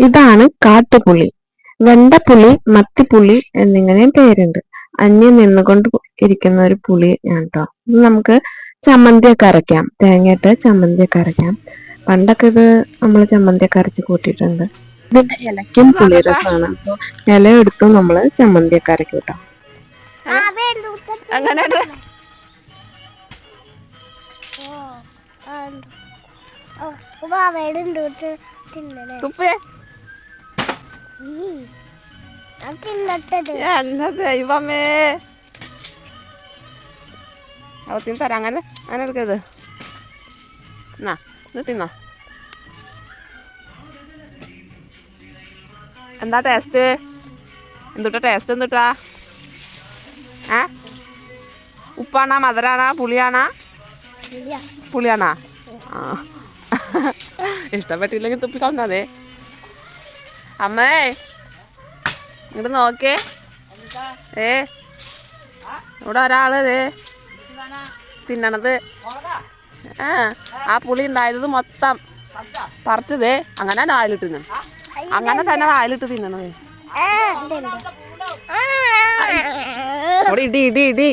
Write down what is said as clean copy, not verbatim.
ഇതാണ് കാട്ടുപുളി. വെണ്ടപ്പുളി, മത്തിപ്പുളി എന്നിങ്ങനെയും പേരുണ്ട്. അന്യം നിന്നുകൊണ്ട് ഇരിക്കുന്ന ഒരു പുളി കേട്ടോ. ഇത് നമുക്ക് ചമ്മന്തിയൊക്കെ അരയ്ക്കാം, തേങ്ങയിട്ട് ചമ്മന്തിയൊക്കെ അരയ്ക്കാം. പണ്ടൊക്കെ ഇത് നമ്മൾ ചമ്മന്തിയൊക്കെ അരച്ച് കൂട്ടിയിട്ടുണ്ട്. ഇതിന്റെ ഇലയ്ക്കും പുളിരസമാണ്. അപ്പോൾ ഇല എടുത്തും നമ്മള് ചമ്മന്തിയൊക്കെ അരയ്ക്കും കേട്ടോ. ദൈവമേ അവത്തിന് തരാം. അങ്ങനെ അങ്ങനെ എടുക്കരുത്. എന്നാ ഇത് തിന്നോ. എന്താ ടേസ്റ്റ്? എന്തുട്ടാ ടേസ്റ്റ്? എന്തുട്ടാ? ഉപ്പാണാ, മധുരാണാ, പുളിയാണാ? പുളിയാണാ? ആ ഇഷ്ടപ്പെട്ടില്ലെങ്കിൽ തുപ്പിക്കളഞ്ഞതേ. അമ്മേ ഇങ്ങോട്ട് നോക്കേ. ഇവിടെ ഒരാള് തിന്നണത്. ആ പുളി ഉണ്ടായത് മൊത്തം പറിച്ചതേ. അങ്ങനെ വായിലിട്ട് തിന്നണം. അങ്ങനെ തന്നെ വായിലിട്ട് തിന്നണത്. ഇവിടെ ഇടി ഇടി ഇടി.